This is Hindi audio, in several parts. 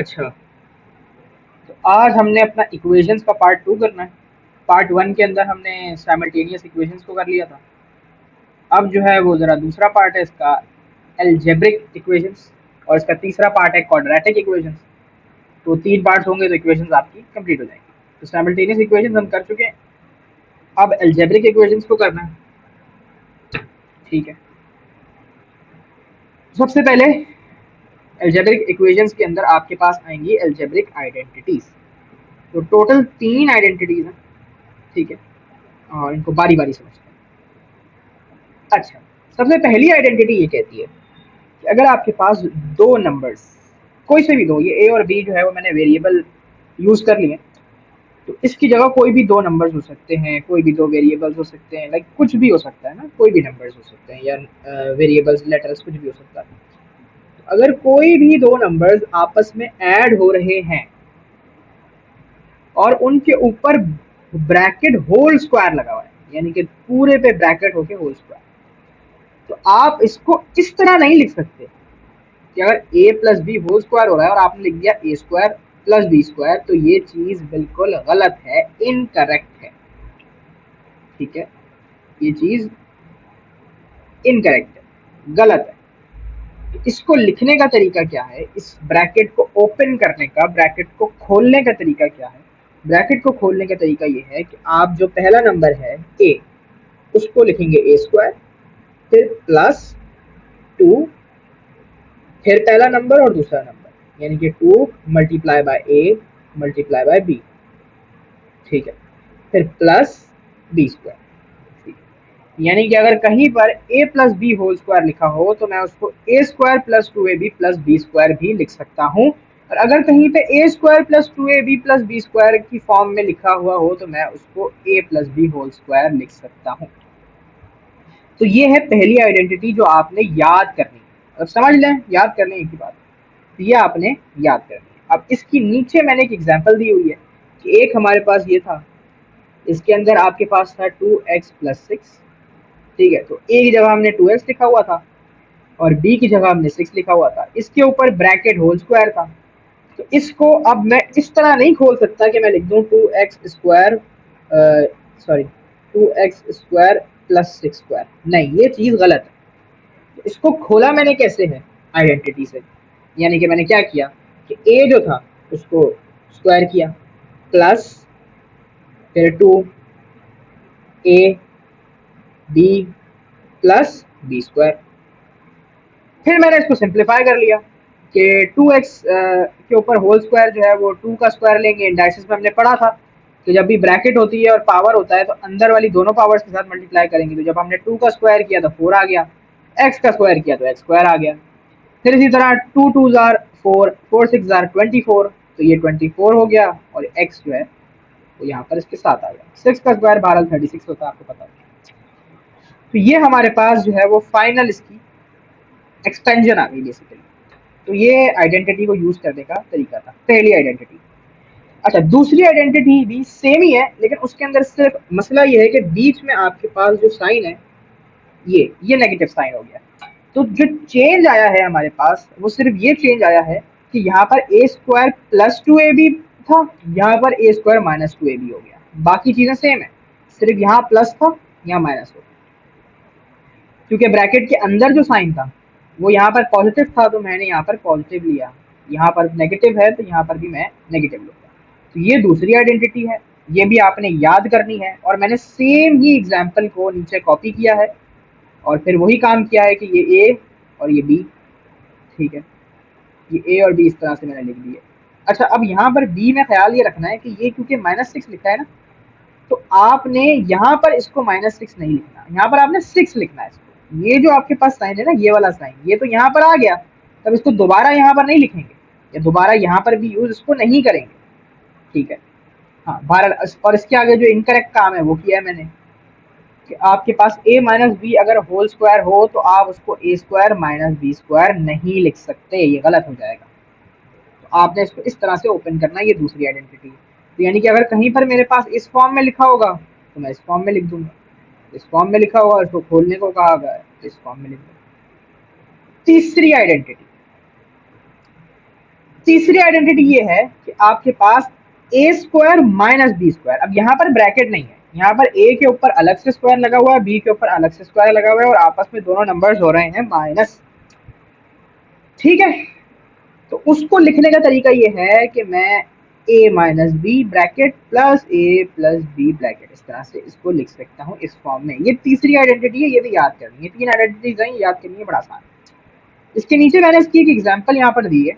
अच्छा, तो आज हमने अपना इक्वेशंस का पार्ट 2 करना है। पार्ट 1 के अंदर हमने साइमल्टेनियस इक्वेशंस को कर लिया था। अब जो है वो ज़रा दूसरा पार्ट है इसका, अलजेब्रिक इक्वेशंस, और इसका तीसरा पार्ट है क्वाड्रेटिक इक्वेशंस। तो 3 पार्ट्स होंगे तो इक्वेशंस आपकी कंप्लीट हो जाएंगी। तो साइमल्टेनियस इक्वेशंस हम कर चुके हैं, अब अलजेब्रिक इक्वेशंस को करना है। ठीक है, सबसे पहले अलजेब्रिक इक्वेशंस के अंदर आपके पास आएंगी अलजेब्रिक आइडेंटिटीज। तो टोटल 3 आइडेंटिटीज हैं। ठीक है, और इनको बारी बारी समझते हैं। अच्छा, सबसे पहली आइडेंटिटी ये कहती है कि अगर आपके पास दो नंबर्स, कोई से भी दो, ये ए और बी जो है वो मैंने वेरिएबल यूज कर लिए, तो इसकी जगह कोई भी दो नंबर्स हो सकते हैं, कोई भी दो वेरिएबल्स हो सकते हैं, लाइक कुछ भी हो सकता है ना, कोई भी नंबर्स हो सकते हैं या वेरिएबल्स, लेटर्स, कुछ भी हो सकता है। तो अगर कोई भी दो नंबर्स आपस में ऐड हो रहे हैं और उनके ऊपर ब्रैकेट होल स्क्वायर लगा हुआ है, यानी कि पूरे पे ब्रैकेट होके होल स्क्वायर, तो आप इसको इस तरह नहीं लिख सकते कि अगर a plus B whole square हो रहा है और आपने लिख दिया A square plus B square, तो ये चीज बिल्कुल गलत है, इनकरेक्ट है। ठीक है, ये चीज इनकरेक्ट है, गलत है। तो इसको लिखने का तरीका क्या है, इस ब्रैकेट को ओपन करने का, ब्रैकेट को खोलने का तरीका क्या है? ब्रैकेट को खोलने का तरीका ये है कि आप जो पहला नंबर है a, उसको लिखेंगे ए स्क्वायर, फिर प्लस 2, फिर पहला नंबर और दूसरा नंबर, यानी कि 2 multiply by A multiply by B. ठीक है, फिर प्लस बी स्क्वायर। यानी कि अगर कहीं पर a plus B whole square लिखा हो तो मैं उसको A square plus 2ab plus B square भी लिख सकता हूँ, और अगर कहीं पे A square plus 2ab plus B square की फॉर्म में लिखा हुआ हो तो मैं उसको a plus B whole square लिख सकता हूँ। तो ये है पहली आइडेंटिटी जो आपने याद करनी है। अब समझ लें, याद करने की बात, तो ये आपने याद करनी है। अब इसकी नीचे मैंने एक एग्जाम्पल दी हुई है कि एक हमारे पास ये था, इसके अंदर आपके पास था 2x प्लस 6। ठीक है, तो ए की जगह हमने 2x लिखा हुआ था और बी की जगह हमने 6 लिखा हुआ था, इसके ऊपर ब्रैकेट होल स्क्वायर था। तो इसको अब मैं इस तरह नहीं खोल सकता कि मैं लिख दूं 2x square, sorry, 2x square plus 6 square, नहीं, ये चीज गलत है। तो इसको खोला मैंने कैसे है, आइडेंटिटी से, यानी कि मैंने क्या किया कि ए जो था उसको स्क्वायर किया, प्लस फिर 2 A B plus B square, फिर मैंने इसको सिंप्लीफाई कर लिया कि 2x के ऊपर होल स्क्वायर जो है वो 2 का स्क्वायर लेंगे। इंडाइसिस में हमने पढ़ा था कि जब भी ब्रैकेट होती है और पावर होता है तो अंदर वाली दोनों पावर्स के साथ मल्टीप्लाई करेंगे। तो जब हमने 2 का स्क्वायर किया तो 4 आ गया, x का स्क्वायर किया तो x स्क्वायर आ गया। फिर इसी तरह 2 2 जार 4, 4 6 जार 24, तो ये 24 हो गया, और x जो है वो यहाँ पर इसके साथ आ गया। 6 का स्क्वायर बहरहाल 36 होता है, आपको पता है। तो ये हमारे पास जो है वो फाइनल इसकी एक्सपेंशन आ गई बेसिकली। तो ये आइडेंटिटी को यूज करने का तरीका था, पहली आइडेंटिटी। अच्छा, दूसरी आइडेंटिटी भी सेम ही है, लेकिन उसके अंदर सिर्फ मसला ये है कि बीच में आपके पास जो साइन है ये नेगेटिव साइन हो गया। तो जो चेंज आया है हमारे पास वो सिर्फ ये चेंज आया है कि यहाँ पर ए स्क्वायर प्लस 2ab था, यहाँ पर ए स्क्वायर माइनस 2ab हो गया। बाकी चीजें सेम है, सिर्फ यहाँ प्लस था, यहाँ माइनस हो गया। क्योंकि ब्रैकेट के अंदर जो साइन था वो यहाँ पर पॉजिटिव था तो मैंने यहाँ पर पॉजिटिव लिया, यहाँ पर नेगेटिव है तो यहाँ पर भी मैं नेगेटिव लूंगा। तो ये दूसरी आइडेंटिटी है, ये भी आपने याद करनी है, और मैंने सेम ही एग्जाम्पल को नीचे कॉपी किया है और फिर वही काम किया है कि ये ए और ये बी। ठीक है, ये ए और बी इस तरह से मैंने लिख दिए। अच्छा, अब यहाँ पर बी में ख्याल ये रखना है कि ये क्योंकि -6 लिखा है ना, तो आपने यहाँ पर इसको -6 नहीं लिखना, यहाँ पर आपने 6 लिखना है इसको। ये जो आपके पास साइन है ना, ये वाला साइन, ये तो यहाँ पर आ गया, तब इसको दोबारा यहाँ पर नहीं लिखेंगे या दोबारा यहाँ पर भी यूज इसको नहीं करेंगे। ठीक है, हाँ, बहरहाल, और इसके आगे जो इनकरेक्ट काम है वो किया है मैंने कि आपके पास a माइनस बी अगर होल स्क्वायर हो तो आप उसको A square minus B square नहीं लिख सकते, ये गलत हो जाएगा। तो आपने इसको इस तरह से ओपन करना है, ये दूसरी आइडेंटिटी है। तो यानी कि अगर कहीं पर मेरे पास इस फॉर्म में लिखा होगा तो मैं इस फॉर्म में लिख दूंगा, इस फॉर्म में लिखा हुआ, इसको खोलने को कहा गया है इस फॉर्म में लिख दूंगा। तीसरी आइडेंटिटी, तीसरी आइडेंटिटी ये है कि आपके पास ए स्क्वायर माइनस बी स्क्वायर, अब यहाँ पर ब्रैकेट नहीं है, यहाँ पर ए के ऊपर अलग से स्क्वायर लगा हुआ है, बी के ऊपर अलग से स्क्वायर लगा हुआ है और आपस में दोनों नंबर्स हो रहे हैं माइनस। ठीक है, तो उसको लिखने का तरीका ये है कि मैं ए माइनस बी ब्रैकेट प्लस ए प्लस बी ब्रैकेट, इस तरह से इसको लिख सकता हूँ इस फॉर्म में। ये तीसरी आइडेंटिटी है, ये भी याद करनी है, तीन आइडेंटिटीज हैं, याद करनी है, बड़ा आसान। इसके नीचे मैंने इसकी एक एग्जांपल यहाँ पर दी है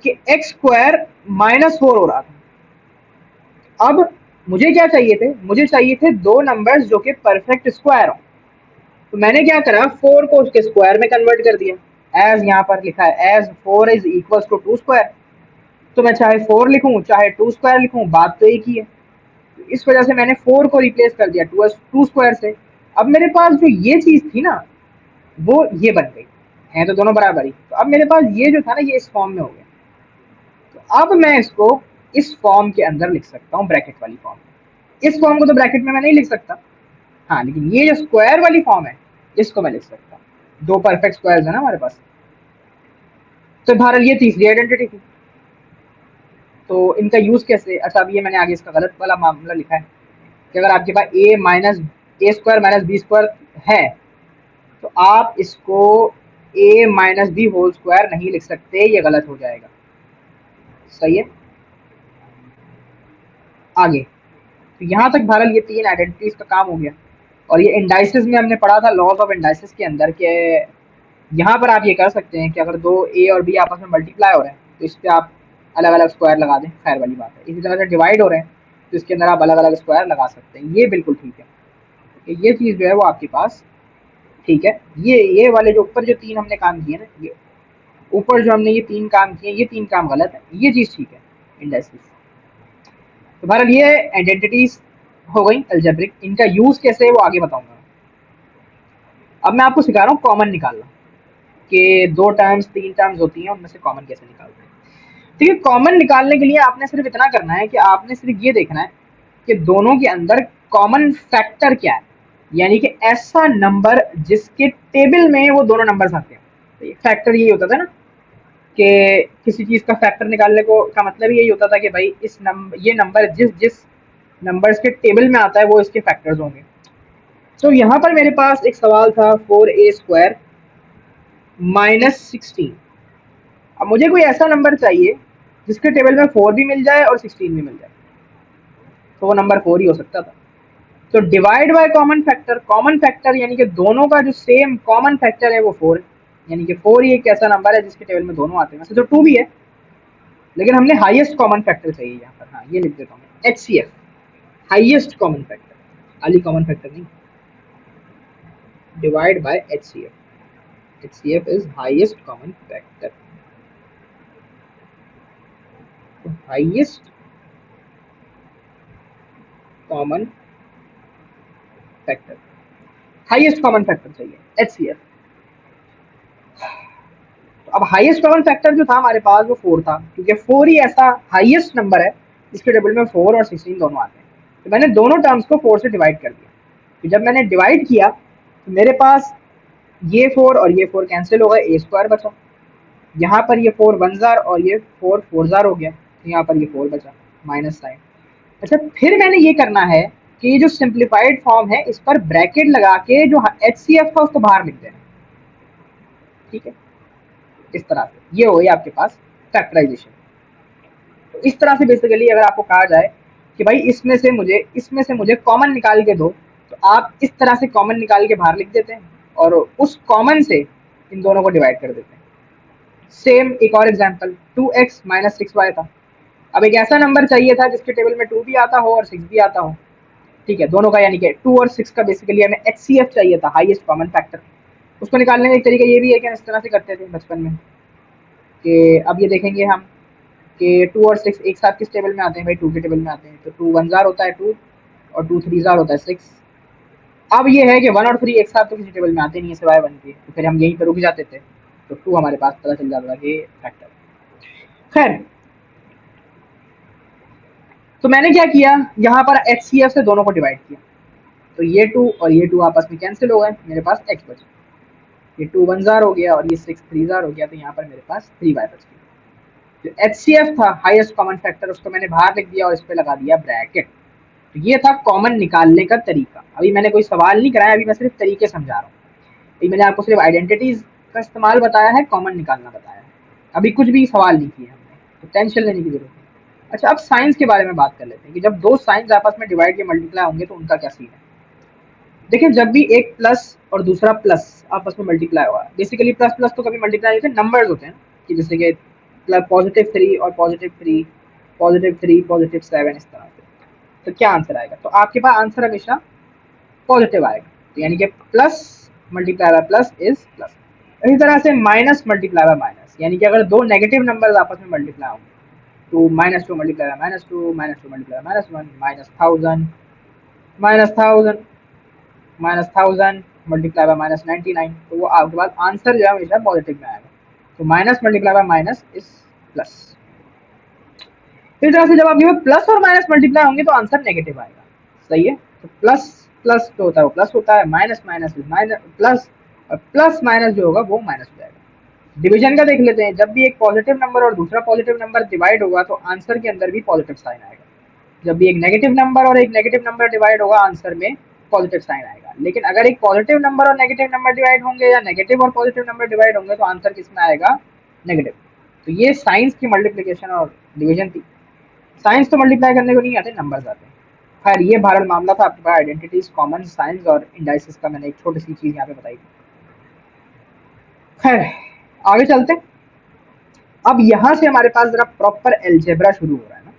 कि एक्स स्क्वायर माइनस 4 हो रहा था। अब मुझे क्या चाहिए थे, मुझे चाहिए थे दो नंबर्स जो कि परफेक्ट स्क्वायर हो। तो मैंने क्या करा, 4 को उसके स्क्वायर में कन्वर्ट कर दिया, एज यहाँ पर लिखा है as 4 is equal to 2 square. तो मैं चाहे 4 लिखूं चाहे 2 स्क्वायर लिखूं, बात तो एक ही है। तो इस वजह से मैंने 4 को रिप्लेस कर दिया 2 स्क्वायर से। अब मेरे पास जो ये चीज थी ना, वो ये बन गई, है तो दोनों बराबर ही। तो अब मेरे पास ये जो था ना, ये इस फॉर्म में हो गया। तो अब मैं इसको इस फॉर्म के अंदर लिख सकता हूँ, ब्रैकेट वाली फॉर्म में। इस फॉर्म को तो ब्रैकेट में मैं नहीं लिख सकता, हाँ, लेकिन ये जो स्क्वायर वाली फॉर्म है इसको मैं लिख सकता हूँ। दो परफेक्ट स्क्वायर्स है ना हमारे पास। तो बहरहाल ये तीसरी आइडेंटिटी थी। तो इनका यूज कैसे, अच्छा अब ये मैंने आगे इसका गलत वाला मामला लिखा है कि अगर आपके पास ए स्क्वायर माइनस बी स्क्वायर है तो आप इसको ए माइनस बी होल स्क्वायर नहीं लिख सकते, ये गलत हो जाएगा। सही है, आगे तो यहाँ तक बहरहाल ये तीन आइडेंटिटीज का काम हो गया। और ये इंडाइसिस में हमने पढ़ा था, लॉज ऑफ इंडाइसिस के अंदर के यहाँ पर आप ये कर सकते हैं कि अगर दो ए और बी आपस में मल्टीप्लाई हो रहे हैं तो इस पर आप अलग अलग स्क्वायर लगा दें, खैर वाली बात है। इसी तरह से डिवाइड हो रहे हैं तो इसके अंदर आप अलग अलग स्क्वायर लगा सकते हैं, ये बिल्कुल ठीक है। तो ये चीज़ जो है वो आपके पास ठीक है। ये वाले जो ऊपर जो तीन हमने काम किए ना, ये ऊपर जो हमने ये तीन काम किए, ये तीन काम गलत है, ये चीज़ ठीक है इंडाइसिस। तो बहरहाल ये आइडेंटिटीज हो गई अलजेब्रिक, इनका यूज कैसे है वो आगे बताऊंगा। अब मैं आपको सिखा रहा हूँ कॉमन निकालना, कि दो टर्म्स तीन टर्म्स होती हैं उनमें से कॉमन कैसे निकालते हैं। ठीक है, कॉमन निकालने के लिए आपने सिर्फ इतना करना है कि आपने सिर्फ ये देखना है कि दोनों के अंदर कॉमन फैक्टर क्या है, यानी कि ऐसा नंबर जिसके टेबल में वो दोनों नंबर्स आते हैं। तो फैक्टर यही होता था ना कि किसी चीज का फैक्टर निकालने को का मतलब यही होता था कि भाई ये नंबर जिस जिस नंबर्स के टेबल में आता है वो इसके फैक्टर्स होंगे। तो यहाँ पर मेरे पास एक सवाल था 4a स्क्वायर माइनस 16। अब मुझे कोई ऐसा नंबर चाहिए जिसके टेबल में 4 भी मिल जाए और 16 भी मिल जाए, तो वो नंबर 4 ही हो सकता था। तो डिवाइड बाय कॉमन फैक्टर यानी कि दोनों का जो सेम कॉमन फैक्टर है वो 4 है, यानी कि 4 ही एक ऐसा नंबर है जिसके टेबल में दोनों आते हैं। वैसे तो 2 भी है, लेकिन हमने हाईएस्ट कॉमन फैक्टर चाहिए यहाँ पर। हाँ, ये लिख देता हूँ HCF, हाईएस्ट कॉमन फैक्टर, खाली कॉमन फैक्टर नहीं, divide by HCF is highest common factor. Highest common factor, highest common factor चाहिए HCF। तो अब हाईएस्ट कॉमन फैक्टर जो था हमारे पास वो 4 था, क्योंकि 4 ही ऐसा हाईएस्ट नंबर है जिसके टेबल में 4 और 16 दोनों आते हैं। तो मैंने दोनों टर्म्स को 4 से डिवाइड कर दिया। तो जब मैंने डिवाइड किया तो मेरे पास ये 4 और ये 4 कैंसिल हो गए, ए स्क्वायर बचा। यहाँ पर ये 4 1 जार और ये 4 4 जार हो गया, तो यहाँ पर ये 4 बचा माइनस साइन। अच्छा, फिर मैंने ये करना है कि ये जो सिंप्लीफाइड फॉर्म है इस पर ब्रैकेट लगा के जो HCF था उसको बाहर लिख देना। ठीक है, इस तरह से ये हो गया आपके पास फैक्टराइजेशन। तो इस तरह से बेसिकली अगर आपको कहा जाए कि भाई इसमें से मुझे कॉमन निकाल के दो, तो आप इस तरह से कॉमन निकाल के बाहर लिख देते हैं और उस कॉमन से इन दोनों को डिवाइड कर देते हैं। सेम एक और एग्जांपल 2x माइनस 6y था। अब एक ऐसा नंबर चाहिए था जिसके टेबल में 2 भी आता हो और 6 भी आता हो। ठीक है, दोनों का यानी कि 2 और 6 का बेसिकली हमें HCF चाहिए था, हाईएस्ट कॉमन फैक्टर। उसको निकालने का एक तरीका ये भी है कि हम इस तरह से करते थे बचपन में कि अब ये देखेंगे हम कि 2 और 6 एक साथ किस टेबल में आते हैं, भाई 2 के टेबल में आते हैं। तो 2 1 जार होता है 2 और 2 3 जार होता है 6। अब ये है कि 1 और 3 एक साथ तो किसी टेबल में आते नहीं है सिवाय 1 के, तो फिर हम यहीं पर रुक जाते थे। तो 2 हमारे पास पता चल जाता था कि फैक्टर। खैर, तो मैंने क्या किया, यहाँ पर HCF से दोनों को डिवाइड किया, तो ये 2 और ये 2 आपस में कैंसिल हो गए, मेरे पास x बचा। ये 2 1 जार हो गया और ये 6 3 जार हो गया, तो यहाँ पर मेरे पास 3y बच गया। जो HCF था हाईएस्ट कॉमन फैक्टर, उसको मैंने बाहर लिख दिया और इस पे लगा दिया ब्रैकेट। तो ये था कॉमन निकालने का तरीका। अभी मैंने कोई सवाल नहीं कराया, अभी मैं सिर्फ तरीके समझा रहा हूँ। अभी मैंने आपको सिर्फ आइडेंटिटीज का इस्तेमाल बताया है, कॉमन निकालना बताया है, अभी कुछ भी सवाल नहीं किए हमने, तो टेंशन लेने की जरूरत नहीं। अच्छा, अब साइंस के बारे में बात कर लेते हैं कि जब दो साइंस आपस में डिवाइड या मल्टीप्लाई होंगे तो उनका क्या सीन है। देखिए, जब भी एक प्लस और दूसरा प्लस आपस में मल्टीप्लाई हुआ, बेसिकली प्लस प्लस तो कभी मल्टीप्लाई नहीं होते, नंबर्स होते हैं कि जैसे कि +3 और +3, +3 +7, इस तरह से। तो क्या आंसर आएगा, तो आपके पास आंसर हमेशा पॉजिटिव आएगा, तो यानी कि plus multiply by plus is plus. इसी तरह से माइनस मल्टीप्लाई बाय माइनस, यानी कि अगर दो नेगेटिव नंबर आपस में मल्टीप्लाई होंगे तो -2 multiply by -2, -2 multiply bye -1, -1000, -1000, -1000 multiply by -99, तो वो आपके पास आंसर जो है हमेशा पॉजिटिव में आएगा। तो minus multiply by minus is plus. इस तरह से जब आपके पास प्लस और माइनस मल्टीप्लाई होंगे तो आंसर नेगेटिव आएगा। सही है, तो प्लस प्लस जो होता है वो प्लस होता है, माइनस माइनस माइनस प्लस, और प्लस माइनस जो होगा वो माइनस हो जाएगा। डिवीजन का देख लेते हैं, जब भी एक पॉजिटिव नंबर और दूसरा पॉजिटिव नंबर डिवाइड होगा तो आंसर के अंदर भी पॉजिटिव साइन आएगा। जब भी एक नेगेटिव नंबर और एक नेगेटिव नंबर डिवाइड होगा, आंसर में पॉजिटिव साइन आएगा। लेकिन अगर एक पॉजिटिव नंबर और नेगेटिव नंबर डिवाइड होंगे या नेगेटिव और पॉजिटिव नंबर डिवाइड होंगे तो आंसर किसमें आएगा, नेगेटिव। तो ये साइंस की मल्टीप्लिकेशन और डिवीजन थी। साइंस तो मल्टीप्लाई करने को नहीं आते, नंबर्स आते हैं। खैर, ये भारत मामला था आपके पास आइडेंटिटीज, कॉमन, साइंस और इंडाइसिस का मैंने एक छोटी सी चीज यहाँ पे बताई थी। खैर, आगे चलते हैं। अब यहाँ से हमारे पास जरा प्रॉपर एल्जेब्रा शुरू हो रहा है ना।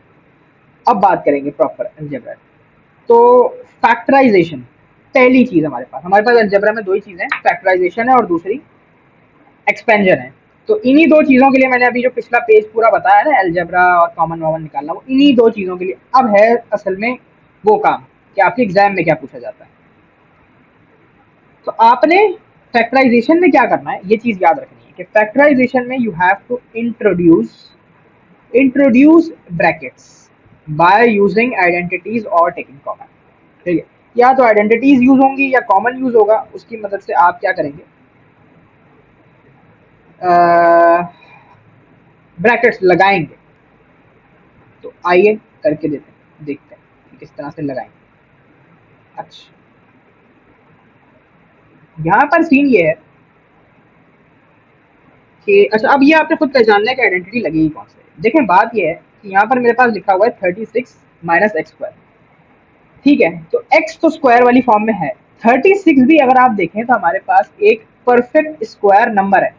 अब बात करेंगे प्रॉपर एल्जेब्रा। तो फैक्टराइजेशन पहली चीज हमारे पास एल्जेब्रा में दो ही चीजें, फैक्टराइजेशन है और दूसरी एक्सपेंजन है। तो इन्हीं दो चीजों के लिए मैंने अभी जो पिछला पेज पूरा बताया ना, एल्जेब्रा और कॉमन वॉमन निकालना, वो इन्हीं दो चीजों के लिए अब है असल में वो काम कि आपके एग्जाम में क्या पूछा जाता है। तो आपने फैक्टराइजेशन में क्या करना है, ये चीज याद रखनी है कि फैक्टराइजेशन में you have to introduce brackets by using identities और टेकिंग कॉमन। ठीक है, या तो आइडेंटिटीज यूज होंगी या कॉमन यूज होगा, उसकी मदद से आप क्या करेंगे, ब्रैकेट्स लगाएंगे। तो आइए करके देखते हैं कि किस तरह से लगाएंगे। अच्छा, यहाँ पर सीन ये है कि अच्छा, अब ये आपने खुद पहचानना है कि आइडेंटिटी लगेगी कौन से। देखें, बात ये है कि यहाँ पर मेरे पास लिखा हुआ है 36 माइनस एक्स स्क्वायर। ठीक है, तो x तो स्क्वायर वाली फॉर्म में है, 36 भी अगर आप देखें तो हमारे पास एक परफेक्ट स्क्वायर नंबर है।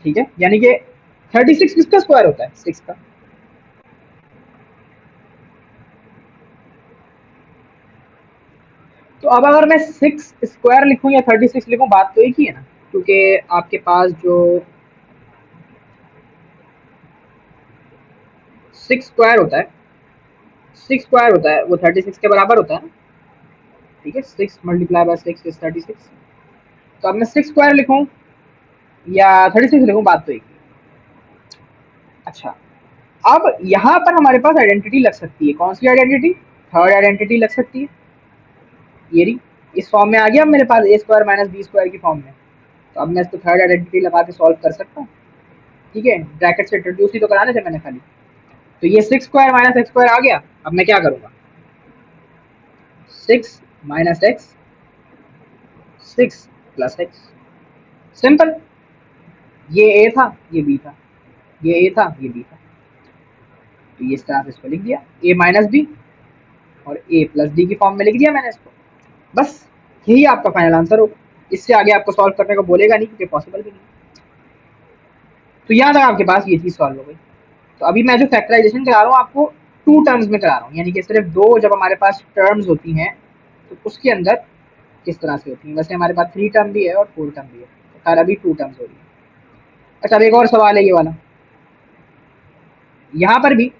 ठीक है, यानी कि 36 किसका स्क्वायर होता है, 6 का। तो अब अगर मैं 6 स्क्वायर लिखूं या 36 लिखूं, बात तो एक ही है ना, क्योंकि आपके पास जो 6 स्क्वायर होता है, 6 स्क्वायर होता है वो 36 के बराबर होता है ना। ठीक है, 6 मल्टीप्लाई बाय 6 इज 36। तो अब मैं 6 स्क्वायर लिखूं या 36 लिखूं, बात तो एक ही। अच्छा, अब यहाँ पर हमारे पास आइडेंटिटी लग सकती है, कौन सी आइडेंटिटी, थर्ड आइडेंटिटी लग सकती है। ये रही, इस फॉर्म में आ गया अब मेरे पास ए स्क्वायर माइनस बी स्क्वायर की फॉर्म में। तो अब मैं इसको थर्ड आइडेंटिटी लगा के सॉल्व कर सकता हूँ। ठीक है, ब्रैकेट से इंट्रोड्यूस ही तो कराने थे मैंने खाली। तो ये 6 स्क्वायर माइनस एक्स स्क्वायर आ गया। अब मैं क्या करूंगा, 6 minus x, 6 plus x, simple. ये ए था, ये बी था, ये ए था, ये बी था। तो ये इस तरह से इसको लिख दिया, ए माइनस बी और ए प्लस डी की फॉर्म में लिख दिया मैंने इसको। बस यही आपका फाइनल आंसर होगा। इससे आगे आपको सॉल्व करने को बोलेगा नहीं, क्योंकि पॉसिबल भी नहीं। तो यहाँ तक आपके पास ये चीज सॉल्व हो गई। तो अभी मैं जो फैक्टराइजेशन करा रहा हूँ आपको टू टर्म्स में करा रहा हूँ, यानी कि सिर्फ दो जब हमारे पास टर्म्स होती हैं तो उसके अंदर किस तरह से होती है। वैसे हमारे पास 3 टर्म भी है और 4 टर्म भी है, तो खैर अभी 2 टर्म्स हो रही है। अच्छा, अब एक और सवाल है ये वाला। यहाँ पर भी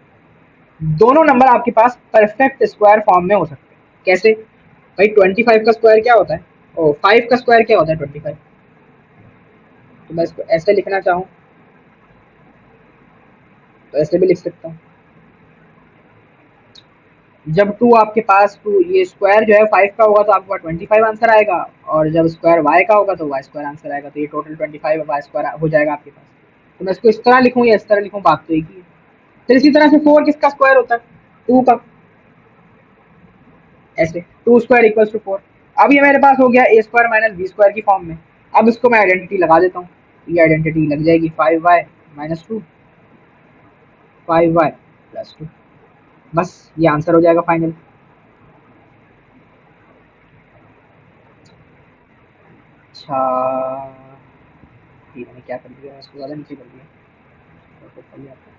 दोनों नंबर आपके पास परफेक्ट स्क्वायर फॉर्म में हो सकते हैं। कैसे भाई, 25 का स्क्वायर क्या होता है, ओ 5 का स्क्वायर क्या होता है, 25। तो मैं इसको ऐसे लिखना चाहूँ तो ऐसे भी लिख सकता हूँ। जब टू आपके पास टू ये स्क्वायर जो है 5 का होगा तो आपके पास 25 आंसर आएगा, और जब स्क्वायर वाई का होगा तो वाई स्क्वायर आंसर आएगा, तो ये टोटल 25 वाई स्क्वायर हो जाएगा आपके पास। तो मैं इसको इस तरह लिखूँ या इस तरह लिखूँ, बात तो एक ही है। फिर इसी तरह से 4 किसका स्क्वायर होता है? 2 का। ऐसे 2 स्क्वायर इक्वल्स टू 4। अब ये मेरे पास हो गया ए स्क्वायर माइनस बी स्क्वायर की फॉर्म में। अब इसको मैं आइडेंटिटी लगा देता हूँ, ये आइडेंटिटी लग जाएगी 5y माइनस 2 5y प्लस 2। बस ये आंसर हो जाएगा फाइनल। अच्छा, ये मैंने क्या कर दिया, इसको ज़्यादा नीचे कर दिया। तो कर लिया आपने।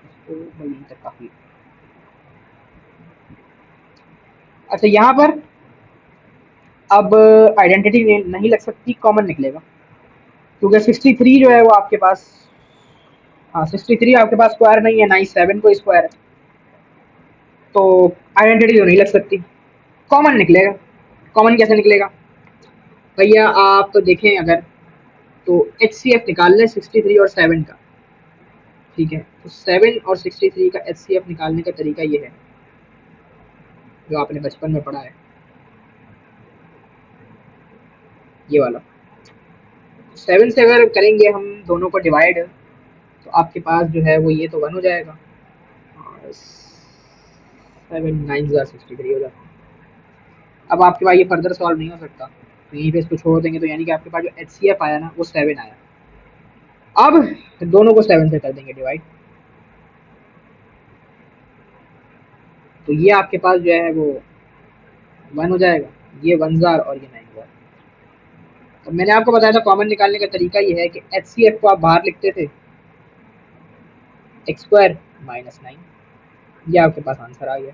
इसको भाई यहीं तक काफ़ी। अच्छा, यहाँ पर अब आइडेंटिटी नहीं लग सकती, कॉमन निकलेगा, क्योंकि 63 जो है वो आपके पास, हाँ 63 आपके पास स्क्वायर नहीं है, ना ही 7 को स्क्वायर है, तो आइडेंटिटी तो नहीं लग सकती, कॉमन निकलेगा। कॉमन कैसे निकलेगा भैया, आप देखें अगर, तो एच सी एफ निकाल लें 63 और 7 का। ठीक है, तो 7 और 63 का एच सी एफ निकालने का तरीका ये है जो आपने बचपन में पढ़ा है, ये वाला। 7 से अगर करेंगे हम दोनों को डिवाइड, तो आपके पास जो है वो ये तो 1 हो जाएगा, और 7 9 63 हो जाता है। अब आपके पास ये फर्दर सॉल्व नहीं हो सकता, तो यहीं पे इसको छोड़ देंगे, तो यानी कि आपके पास जो एच सी एफ आया ना वो 7 आया। अब दोनों को 7 से कर देंगे डिवाइड, तो ये आपके पास जो है वो 1 हो जाएगा, ये 1 जार और ये 9 जार। तो मैंने आपको बताया था कॉमन निकालने का तरीका ये है कि एच सी एफ को आप बाहर लिखते थे एक्स स्क्वायर माइनस 9, ये आपके पास आंसर आ गया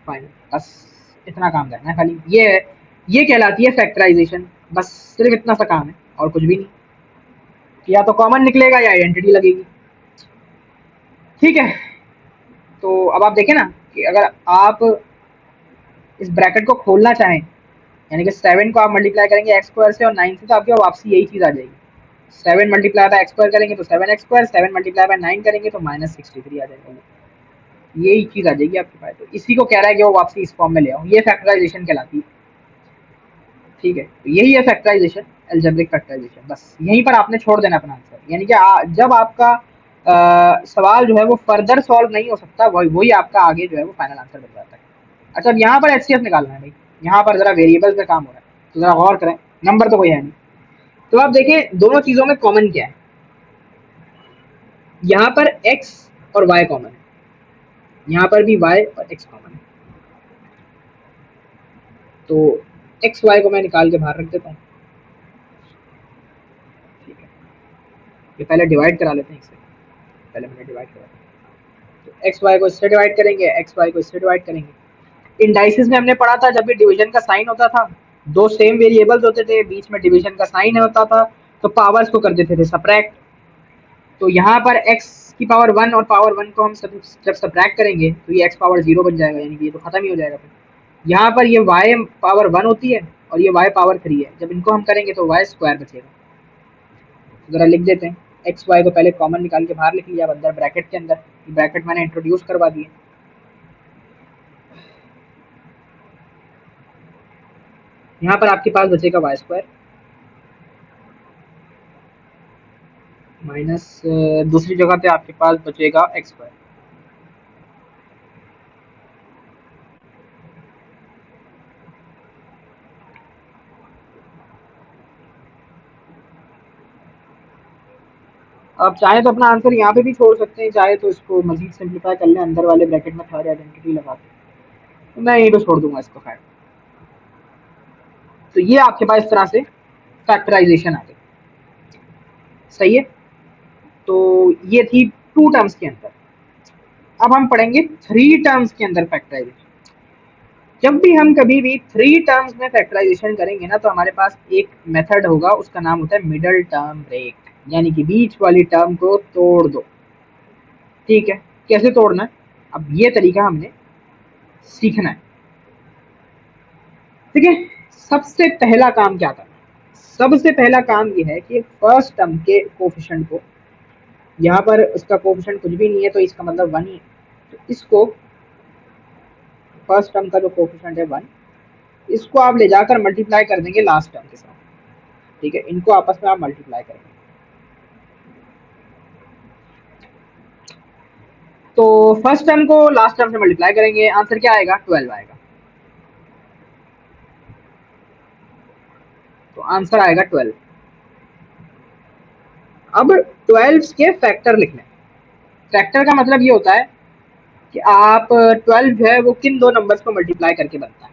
फाइनल। बस इतना काम करना है खाली, ये कहलाती है फैक्टराइजेशन। बस सिर्फ इतना सा काम है और कुछ भी नहीं, या तो कॉमन निकलेगा या आइडेंटिटी लगेगी। ठीक है, तो अब आप देखें ना कि अगर आप इस ब्रैकेट को खोलना चाहें, यानी कि 7 को आप मल्टीप्लाई करेंगे एक्स स्क्वायर से और 9 से, तो आपके वापसी यही चीज़ आ जाएगी। 7 मल्टीप्लाई बाय एक्स स्क्वायर करेंगे तो 7 एक्स स्क्वायर, 7 मल्टीप्लाई बाय 9 करेंगे तो माइनस 63 आ जाएगा, यही चीज़ आ जाएगी आपके पास। तो इसी को कह रहा है कि वो वापसी इस फॉर्म में ले आओ, ये फैक्टराइजेशन कहलाती है। ठीक है, तो यही है फैक्टराइजेशन, अलजेब्रिक फैक्टराइजेशन। बस यहीं पर आपने छोड़ देना अपना आंसर, यानी कि जब आपका सवाल जो है वो फर्दर सॉल्व नहीं हो सकता, वही आपका आगे जो है वो फाइनल आंसर बन जाता है। अच्छा, अब यहाँ पर एचसीएफ निकालना है भाई, यहाँ पर जरा वेरिएबल पे काम हो रहा है, तो जरा गौर करें, नंबर तो कोई है नहीं। तो आप देखें दोनों चीजों में कॉमन क्या है, यहाँ पर एक्स और वाई कॉमन है, यहाँ पर भी वाई और एक्स कॉमन है, तो एक्स वाई को मैं निकाल के बाहर रख देता हूँ। ठीक है, ये पहले डिवाइड करा लेते हैं इससे, पहले मैंने डिवाइड करा, तो एक्स वाई को इससे डिवाइड करेंगे, एक्स वाई को इससे डिवाइड करेंगे। इंडाइसिस में हमने पढ़ा था, जब भी डिवीजन का साइन होता था, दो सेम वेरिएबल्स होते थे, बीच में डिवीजन का साइन होता था, तो पावर्स को कर देते थे सबट्रैक्ट। तो यहाँ पर x की पावर 1 और पावर 1 को हम जब सबट्रैक्ट करेंगे तो ये x पावर 0 बन जाएगा, यानी कि ये तो खत्म ही हो जाएगा। फिर यहाँ पर ये y पावर 1 होती है और ये y पावर 3 है, जब इनको हम करेंगे तो y स्क्वायर बचेगा। तो जरा लिख देते हैं, एक्स वाई को पहले कॉमन निकाल के बाहर लिख लिया अंदर ब्रैकेट के अंदर, ब्रैकेट मैंने इंट्रोड्यूस करवा दिए। यहाँ पर आपके पास बचेगा वाई स्क्वायर माइनस, दूसरी जगह पे आपके पास बचेगा एक्स स्क्वायर। आप चाहे तो अपना आंसर यहाँ पे भी छोड़ सकते हैं, चाहे तो इसको मजीद सिंप्लीफाई कर लें, अंदर वाले ब्रैकेट में थर्ड आइडेंटिटी लगा के, तो मैं यहीं पे छोड़ दूंगा इसको खैर। तो ये आपके पास इस तरह से फैक्टराइजेशन आ गई, सही है। तो ये थी टू टर्म्स के अंदर। अब हम पढ़ेंगे थ्री टर्म्स के अंदर फैक्टराइजेशन। जब भी हम कभी भी थ्री टर्म्स में फैक्टराइजेशन करेंगे ना, तो हमारे पास एक मेथड होगा, उसका नाम होता है मिडल टर्म ब्रेक, यानी कि बीच वाली टर्म को तोड़ दो। ठीक है, कैसे तोड़ना है, अब ये तरीका हमने सीखना है। ठीक है, सबसे पहला काम क्या करना है, सबसे पहला काम ये है कि फर्स्ट टर्म के कोफिशिएंट को यहाँ पर उसका कोफिशिएंट कुछ भी नहीं है तो इसका मतलब 1 ही है। तो इसको फर्स्ट टर्म का जो कोफिशिएंट है 1, इसको आप ले जाकर मल्टीप्लाई कर देंगे लास्ट टर्म के साथ। ठीक है, इनको आपस में आप मल्टीप्लाई करेंगे। तो फर्स्ट टर्म को लास्ट टर्म से मल्टीप्लाई करेंगे, आंसर क्या आएगा? 12 आएगा। तो आंसर आएगा 12। अब 12 के फैक्टर लिखने। फैक्टर का मतलब ये होता है कि आप 12 जो है वो किन दो नंबर्स को मल्टीप्लाई करके बनता है।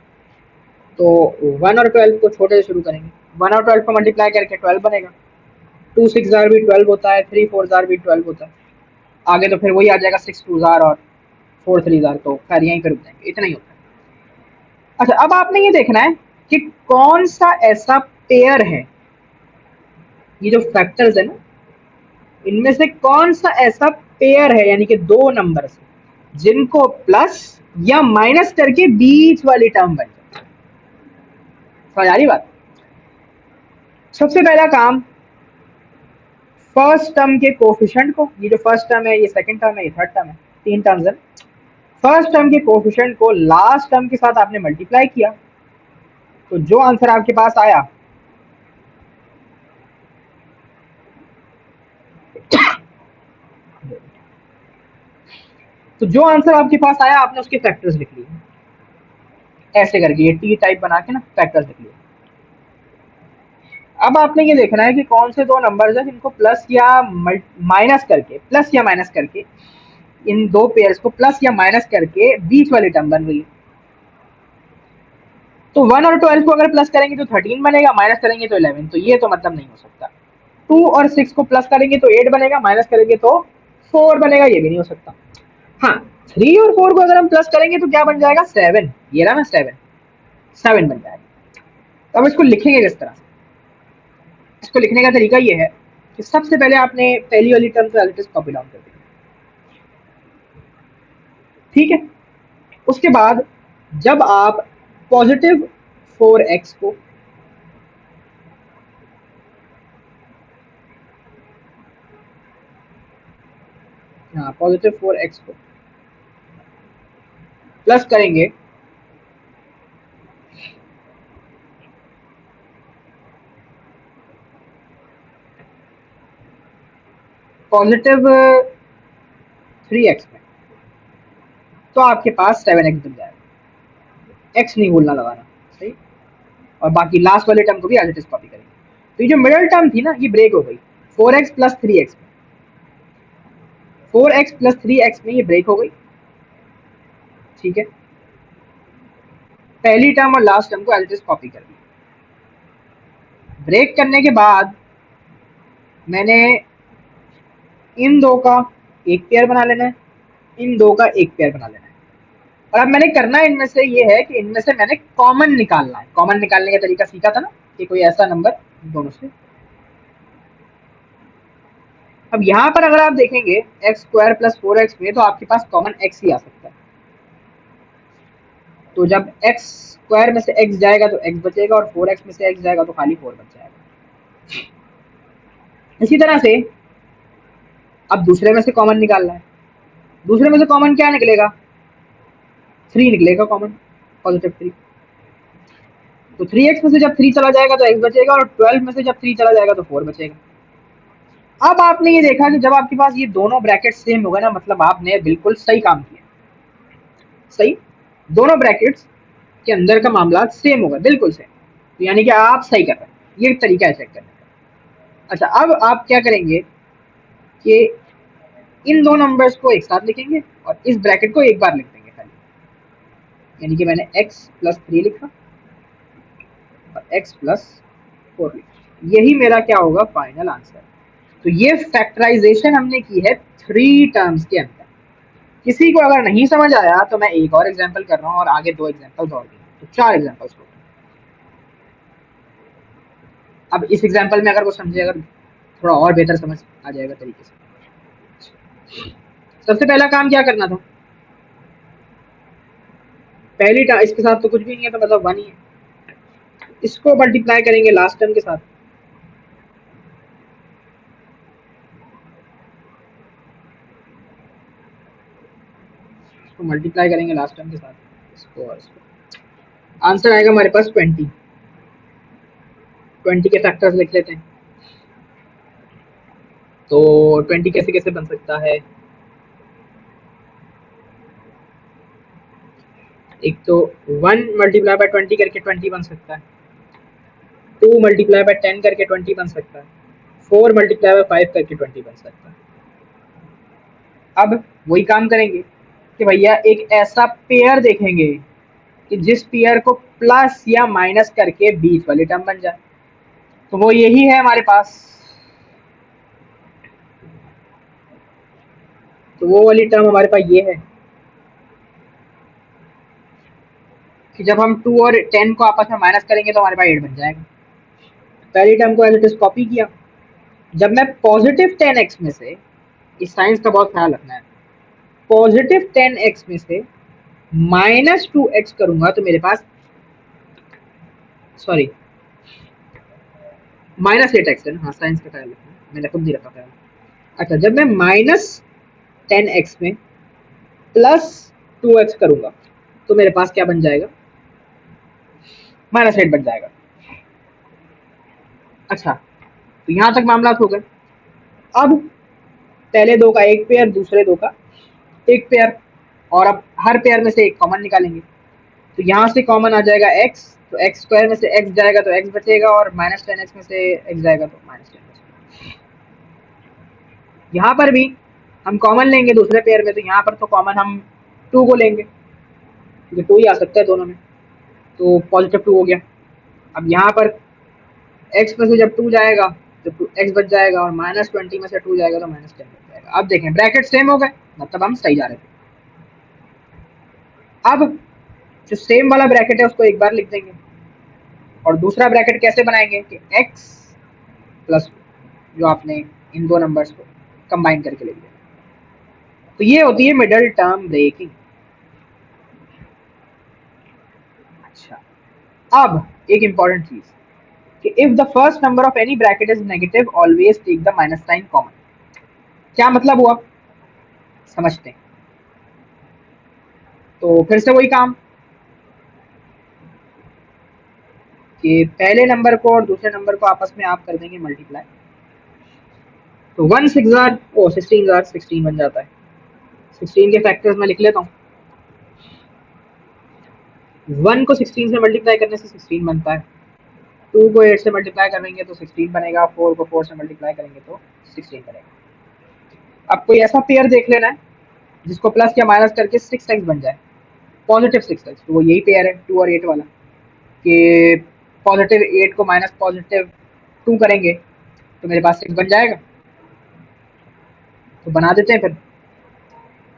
तो 1 और 12 को छोटे से शुरू करेंगे। 1 और 12 को मल्टीप्लाई करके 12 बनेगा। 2 6 जार भी 12 होता है, 3 4 जार भी 12 होता है। आगे तो फिर वही आ जाएगा 6 2 जार और 4 3 जार, तो खैर यहीं पे रुक जाएंगे, इतना ही होता है। अच्छा, अब आपने ये देखना है कि कौन सा ऐसा पेयर है, ये जो फैक्टर्स है ना, इनमें से कौन सा ऐसा पेयर है, यानी कि दो नंबर जिनको प्लस या माइनस करके बीच वाली टर्म बन जाए। समझ आ रही बात? सबसे पहला काम, फर्स्ट टर्म के कोफिशिएंट को, ये जो फर्स्ट टर्म है, ये सेकंड टर्म है, ये थर्ड टर्म है, तीन टर्म्स है। फर्स्ट टर्म के कोफिशिएंट को लास्ट टर्म के साथ आपने मल्टीप्लाई किया, तो जो आंसर आपके पास आया तो जो आंसर आपके पास आया आपने उसके फैक्टर्स लिख लिए, ऐसे करके ये टी टाइप बना के ना फैक्टर्स लिख लिए। अब आपने ये देखना है कि कौन से दो नंबर्स हैं जिनको प्लस या माइनस करके, प्लस या माइनस करके, इन दो पेयर्स को प्लस या माइनस करके बीच वाली टर्म बन रही है। तो 1 और 12 को अगर प्लस करेंगे तो 13 बनेगा, माइनस करेंगे तो 11, तो ये तो मतलब नहीं हो सकता। 2 और 6 को प्लस करेंगे तो 8 बनेगा, माइनस करेंगे तो 4 बनेगा, ये भी नहीं हो सकता। हाँ, 3 और 4 को अगर हम प्लस करेंगे तो क्या बन जाएगा? 7। ये रहा ना 7, 7 बन जाएगा। तो अब इसको लिखेंगे किस तरह से? इसको लिखने का तरीका ये है कि सबसे पहले आपने पहली वाली टर्म को as it is copy down कर दिया। ठीक है, उसके बाद जब आप पॉजिटिव 4x को हाँ पॉजिटिव 4x को प्लस करेंगे पॉजिटिव 3x में, तो आपके पास 7x बन जाएगा। x नहीं भूलना लगाना, सही। और बाकी लास्ट वाले टर्म को भी एज इट इज कॉपी करेंगे। तो ये जो मिडल टर्म थी ना, ये ब्रेक हो गई 4x प्लस 3x में। 4x प्लस 3x में ये ब्रेक हो गई। ठीक है, पहली टर्म और लास्ट टर्म को एज इट इज कॉपी कर दिया। ब्रेक करने के बाद मैंने इन दो का एक पेयर बना लेना है, इन दो का एक पेयर बना लेना है। और अब मैंने करना इनमें से ये है कि इनमें से मैंने कॉमन निकालना है। कॉमन निकालने का तरीका सीखा था ना, कि कोई ऐसा नंबर दोनों से। अब यहाँ पर अगर आप देखेंगे एक्स स्क्वायर प्लस 4x में, तो आपके पास कॉमन x ही आ सकता है। तो जब एक्स स्क्वायर में से x जाएगा तो x बचेगा, और 4x में से x जाएगा तो खाली 4 बच जाएगा। इसी तरह से अब दूसरे में से कॉमन निकालना है। दूसरे में से कॉमन क्या निकलेगा? 3 निकलेगा कॉमन, पॉजिटिव 3। तो 3x में से जब 3 चला जाएगा तो x बचेगा, और 12 में से जब 3 चला जाएगा तो 4 बचेगा। अब आपने ये देखा कि जब आपके पास ये दोनों ब्रैकेट सेम हो गए ना, मतलब आपने बिल्कुल सही काम किया। सही, दोनों ब्रैकेट्स के अंदर का मामला सेम होगा, बिल्कुल सेम। तो यानी कि आप सही कर रहे हैं। ये तरीका है चेक करने का। अच्छा, अब आप क्या करेंगे कि इन दो नंबर्स को एक साथ लिखेंगे और इस ब्रैकेट को एक बार लिख देंगे खाली। यानी कि मैंने x प्लस 3 लिखा और x प्लस 4 लिखा। यही मेरा क्या होगा? Final answer. तो ये फैक्टराइजेशन हमने की है 3 टर्म्स के अंदर। किसी को अगर नहीं समझ आया तो मैं एक और एग्जांपल कर रहा हूँ, और आगे 2 एग्जांपल्स और देंगे, तो 4 एग्जांपल्स हो गए। अब इस एग्जांपल में अगर वो समझे, अगर थोड़ा और बेहतर समझ आ जाएगा तरीके से। सबसे पहला काम क्या करना था? पहली टर्म इसके साथ तो कुछ भी नहीं है, तो मतलब 1 ही है। इसको मल्टीप्लाई करेंगे लास्ट टर्म के साथ, इसको मल्टीप्लाई करेंगे लास्ट टर्म के साथ, इसको और इसको, आंसर आएगा हमारे पास 20। 20 के फैक्टर्स लिख लेते हैं। तो 20 कैसे कैसे बन सकता है, एक तो 1 मल्टीप्लाई बाय 20 करके 20 बन सकता है, 2 मल्टीप्लाई बाय 10 करके 20 बन सकता है, 4 मल्टीप्लाई बाय 5 करके 20 बन सकता है। अब वही काम करेंगे कि भैया एक ऐसा पेयर देखेंगे कि जिस पेयर को प्लस या माइनस करके बीच वाली टर्म बन जाए, तो वो यही है हमारे पास। तो वो वाली टर्म हमारे पास ये है कि जब हम 2 और 10 को आपस में माइनस करेंगे तो हमारे पास 8 बन जाएगा। पहली टर्म को एज इट इज कॉपी किया। जब मैं पॉजिटिव 10x में से, इस साइंस का बहुत ख्याल रखना है, पॉजिटिव 10x में से -2x करूंगा तो मेरे पास, सॉरी -8x है ना, हाँ साइंस का ख्याल रखना, मैंने खुद नहीं रखा ख्याल। अच्छा, जब मैं -10x में +2x करूंगा तो मेरे पास क्या बन जाएगा, -8 बन जाएगा। अच्छा, तो यहां तक मामला हो गए। अब पहले दो का एक पेयर, दूसरे दो का एक पेयर, और अब हर पेयर में से एक कॉमन निकालेंगे। तो यहाँ से कॉमन आ जाएगा x, तो x स्क्वायर में से x जाएगा तो x बचेगा, और -10x में से x जाएगा तो -10 बचेगा। यहाँ पर भी हम कॉमन लेंगे दूसरे पेयर में, तो यहाँ पर तो कॉमन हम 2 को लेंगे, क्योंकि 2 ही आ सकता है दोनों में, तो पॉजिटिव 2 हो गया। अब यहाँ पर x में से जब 2 जाएगा तो x बच जाएगा, और -20 में से 2 जाएगा तो -10 बच जाएगा। अब देखें ब्रैकेट सेम हो गए, मतलब हम सही जा रहे थे। अब जो सेम वाला ब्रैकेट है उसको एक बार लिख देंगे, और दूसरा ब्रैकेट कैसे बनाएंगे कि x प्लस जो आपने इन दो नंबर्स को कंबाइन करके लिख दिया। तो ये होती है मिडल टर्म ब्रेकिंग। अच्छा, अब एक इंपॉर्टेंट चीज कि if the first number of any bracket is negative always take the minus sign common. क्या मतलब हुआ, समझते हैं। तो फिर से वही काम कि पहले नंबर को और दूसरे नंबर को आपस में आप कर देंगे मल्टीप्लाई। तो 1 6 जार ओ 16 जार 16 बन जाता है। 16 के फैक्टर्स में लिख लेता हूँ। 1 को 16 से मल्टीप्लाई करने से 16 बनता है, 2 को 8 से मल्टीप्लाई करेंगे तो 16 बनेगा, 4 को 4 से मल्टीप्लाई करेंगे तो 16 बनेगा। अब कोई ऐसा पेयर देख लेना है जिसको प्लस या माइनस करके 6x बन जाए, पॉजिटिव 6x, तो वो यही पेयर है 2 और 8 वाला, कि पॉजिटिव 8 को माइनस पॉजिटिव 2 करेंगे तो मेरे पास 6 बन जाएगा। तो बना देते हैं फिर।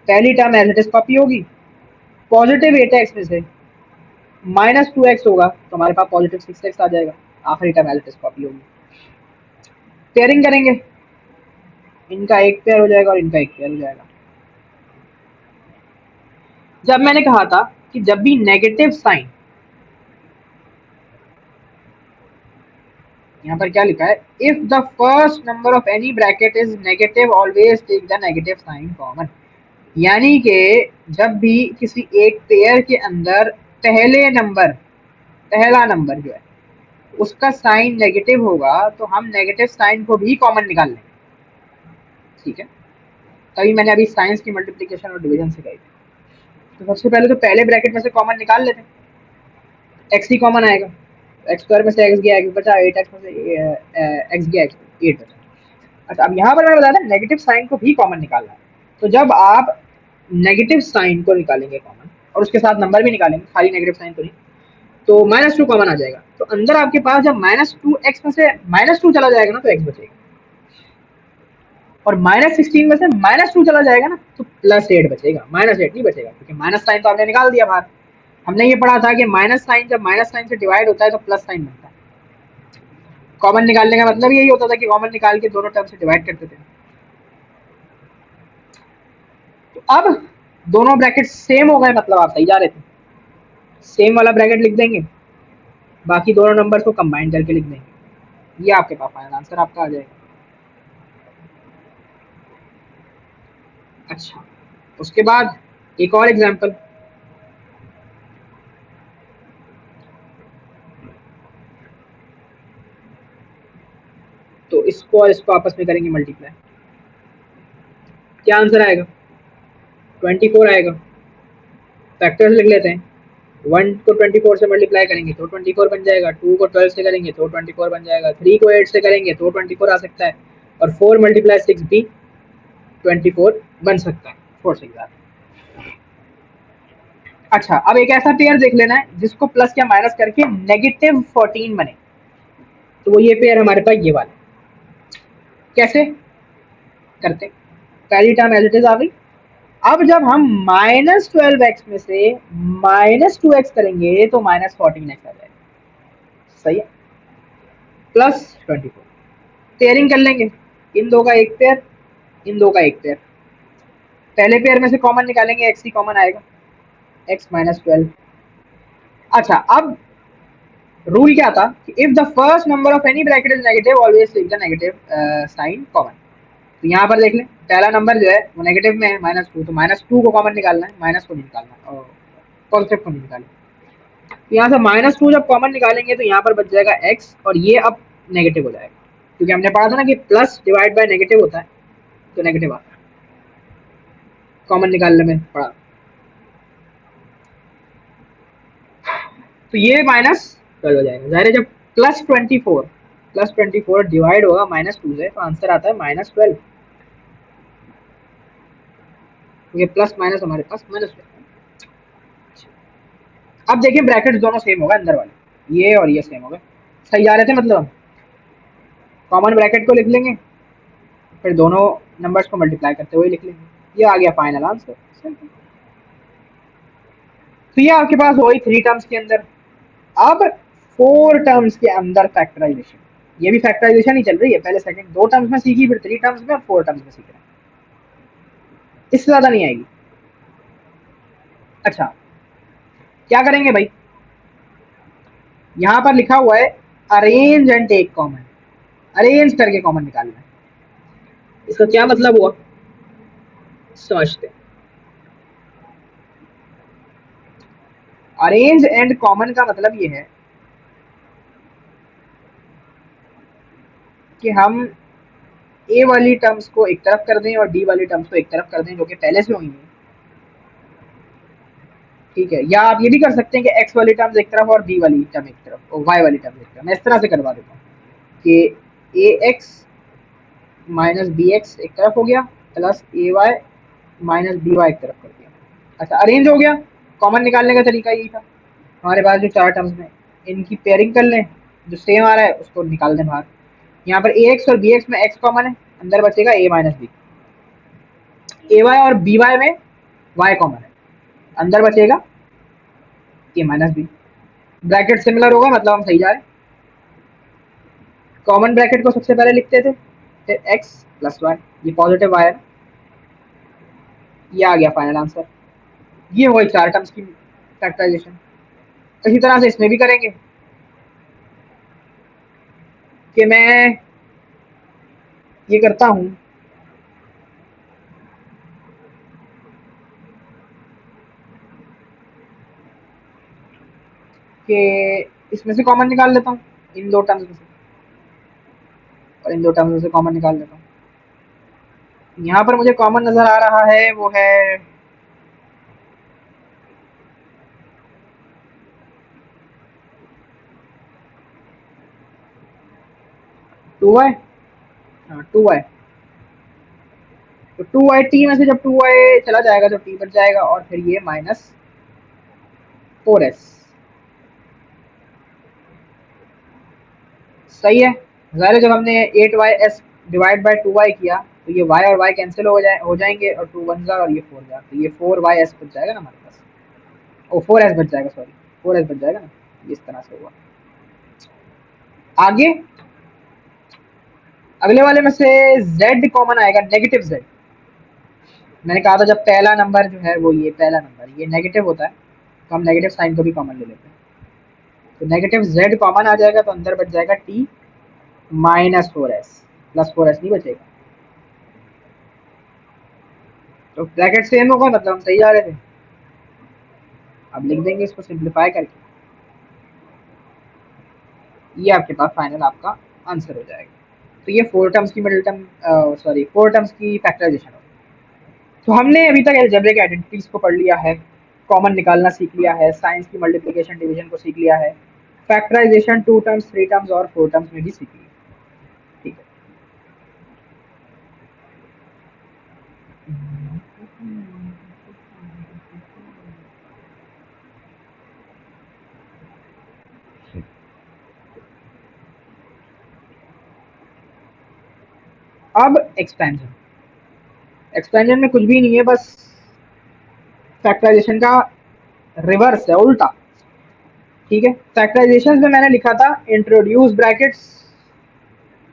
पहली term as it is copy होगी, पॉजिटिव 8x में से -2x होगा तो हमारे पास पॉजिटिव 6x आ जाएगा। आखिरी term as it is copy होगी। पेयरिंग करेंगे, इनका एक पेयर हो जाएगा और इनका एक पेयर हो जाएगा। जब मैंने कहा था कि जब भी नेगेटिव साइन, यहाँ पर क्या लिखा है, if the first number of any bracket is negative always take the negative sign common. यानी कि जब भी किसी एक पेयर के अंदर पहला नंबर जो है उसका साइन नेगेटिव होगा तो हम नेगेटिव साइन को भी कॉमन निकाल लेंगे। ठीक है, तभी मैंने अभी साइंस की मल्टीप्लिकेशन और डिवीजन सिखाई थी। तो सबसे पहले तो पहले ब्रैकेट में से कॉमन निकाल लेते हैं, एक्स ही कॉमन आएगा, एक्स स्क्वायर में से एक्स गया एक्स बचा, 8x में से एक्स गया एक्स 8 बचा। अच्छा, अब यहाँ पर मैंने बताया था नेगेटिव साइन को भी कॉमन निकालना है। तो जब आप नेगेटिव साइन को निकालेंगे कॉमन और उसके साथ नंबर भी निकालेंगे, खाली नेगेटिव साइन तो नहीं, तो -2 कॉमन आ जाएगा। तो अंदर आपके पास जब -2x में से -2 चला जाएगा ना तो x बचेगा, और -16 में से -2 चला जाएगा ना तो +8 बचेगा, -8 नहीं बचेगा, क्योंकि माइनस साइन तो आपने निकाल दिया बाहर। हमने ये पढ़ा था कि माइनस साइन जब माइनस साइन से डिवाइड होता है तो प्लस साइन बनता है। कॉमन निकालने का मतलब यही होता था कि कॉमन निकाल के दोनों टर्म से डिवाइड करते थे। तो अब दोनों ब्रैकेट सेम हो गए, मतलब आप सही जा रहे थे। सेम वाला ब्रैकेट लिख देंगे, बाकी दोनों नंबर को कंबाइन करके लिख देंगे, ये आपके पास फाइनल आंसर आपका आ जाएगा। अच्छा, उसके बाद एक और एग्जांपल, तो इसको और इसको आपस में करेंगे मल्टीप्लाई, क्या आंसर आएगा? 24 आएगा। फैक्टर्स लिख लेते हैं। 1 को 24 से मल्टीप्लाई करेंगे तो 24 बन जाएगा, 2 को 12 से करेंगे तो 24 बन जाएगा, 3 को 8 से करेंगे तो 24 आ सकता है, और 4 मल्टीप्लाई 6 भी 24 बन सकता है। 4 6 8। अच्छा, अब एक ऐसा पेयर देख लेना है जिसको प्लस या माइनस करके -14 बने, तो वो ये पेयर हमारे पास ये वाला। कैसे करते? पहली टर्म एज इट इज आ गई। अब जब हम -12x में से -2x करेंगे तो -14x आ जाएगा। सही है। +24 पेयरिंग कर लेंगे, इन दो का एक पेयर, इन दो का एक पेयर। पहले पेयर में से कॉमन निकालेंगे, x ही कॉमन आएगा, x -12। अच्छा, अब रूल क्या था कि if the first number of any bracket is negative always take the negative sign common. तो यहाँ पर देख लें, पहला नंबर जो है वो नेगेटिव में है -2, तो -2 को कॉमन निकालना है, माइनस को नहीं निकालना है, और पॉजिटिव को नहीं निकालना। तो यहाँ से -2 जब कॉमन निकालेंगे तो यहाँ पर बच जाएगा x, और ये अब नेगेटिव हो जाएगा, क्योंकि हमने पढ़ा था ना कि प्लस डिवाइड बाय नेगेटिव होता है, तो नेगेटिव आता है, कॉमन निकालने में पढ़ा। तो ये -12 हो जाएगा। ज़ाहिर है जब +24 डिवाइड होगा -2 से, तो आंसर आता है -12, ये प्लस माइनस हमारे पास -12। अब देखिए ब्रैकेट्स दोनों सेम होगा, अंदर वाले ये और ये सेम होगा। सही जा रहे थे, मतलब हम कॉमन ब्रैकेट को लिख लेंगे, फिर दोनों नंबर्स को मल्टीप्लाई करते हुए लिख लेंगे, ये आ गया फाइनल आंसर। तो ये आपके पास वही 3 टर्म्स के अंदर। अब 4 टर्म्स के अंदर फैक्टराइजेशन, ये भी फैक्टराइजेशन ही चल रही है, पहले सेकंड 2 टर्म्स में सीखी, फिर 3 टर्म्स में, और 4 टर्म्स में सीख रहे हैं, इससे ज्यादा नहीं आएगी। अच्छा, क्या करेंगे भाई, यहां पर लिखा हुआ है arrange and take common, arrange करके कॉमन निकालना है। इसका क्या मतलब हुआ समझते हैं। अरेंज एंड कॉमन का मतलब ये है कि हम ए वाली टर्म्स को एक तरफ कर दें और डी वाली टर्म्स को एक तरफ कर दें, जो कि पहले से हुई है। ठीक है, या आप ये भी कर सकते हैं कि एक्स वाली टर्म्स एक तरफ और डी वाली टर्म एक तरफ और वाई वाली टर्म एक तरफ। मैं इस तरह से करवा देता हूँ कि ए एक्स माइनस बी एक्स एक तरफ हो गया, प्लस ए वाई माइनस बी वाई एक तरफ कर दिया। अच्छा, अरेंज हो गया। कॉमन निकालने का तरीका यही था, हमारे पास जो 4 टर्म्स में इनकी पेयरिंग कर लें, जो सेम आ रहा है उसको निकाल दें बाहर। यहाँ पर ए एक्स और बी एक्स में एक्स कॉमन है, अंदर बचेगा ए माइनस बी। ए वाई और बी वाई में वाई कॉमन है, अंदर बचेगा ए माइनस बी। ब्रैकेट सिमिलर होगा, मतलब हम सही जा रहे हैं। कॉमन ब्रैकेट को सबसे पहले लिखते थे, फिर एक्स प्लस वाई, ये पॉजिटिव वाई है, ये आ गया फाइनल आंसर। ये हो गई 4 टर्म्स की फैक्टराइजेशन। इसी तरह से इसमें भी करेंगे कि मैं ये करता हूँ कि इसमें से कॉमन निकाल लेता हूँ, इन 2 टर्म्स में से, और इन 2 टर्म्स में से कॉमन निकाल लेता हूँ। यहाँ पर मुझे कॉमन नजर आ रहा है, वो है 2y। हाँ 2y, तो 2y टी में से जब 2y चला जाएगा तो टी बच जाएगा, और फिर ये -4s। सही है। ज़ाहिर है जब हमने 8y(s) डिवाइड बाय 2y किया तो ये y और y कैंसिल हो जाएंगे, और 2 1 और ये 4 जा, तो ये 4y(s) बच जाएगा ना हमारे पास, ओ 4s बच जाएगा, सॉरी 4s बच जाएगा ना, इस तरह से हुआ। आगे अगले वाले में से z कॉमन आएगा, नेगेटिव z। मैंने कहा था जब पहला नंबर जो है वो ये पहला नंबर ये नेगेटिव होता है, तो हम नेगेटिव साइन को भी कॉमन ले लेते हैं। तो नेगेटिव z कॉमन आ जाएगा, तो अंदर बच जाएगा t -4s, +4s नहीं बचेगा। तो ब्रैकेट सेम होगा, मतलब हम सही जा रहे थे। अब लिख देंगे इसको सिंप्लीफाई करके, ये आपके पास फाइनल आपका आंसर हो जाएगा। तो ये फोर टर्म्स की middle term, sorry four terms की फैक्टराइजेशन हो। तो हमने अभी तक अलजेब्रिक आइडेंटिटीज को पढ़ लिया है, कॉमन निकालना सीख लिया है, साइंस की मल्टीप्लिकेशन डिवीजन को सीख लिया है, factorization two terms, three terms और फोर टर्म्स में भी सीख लिया। ठीक है, अब एक्सपेंशन। एक्सपेंशन में कुछ भी नहीं है, बस फैक्टराइजेशन का रिवर्स है, उल्टा। ठीक है, फैक्टराइजेशन में मैंने लिखा था इंट्रोड्यूस ब्रैकेट्स,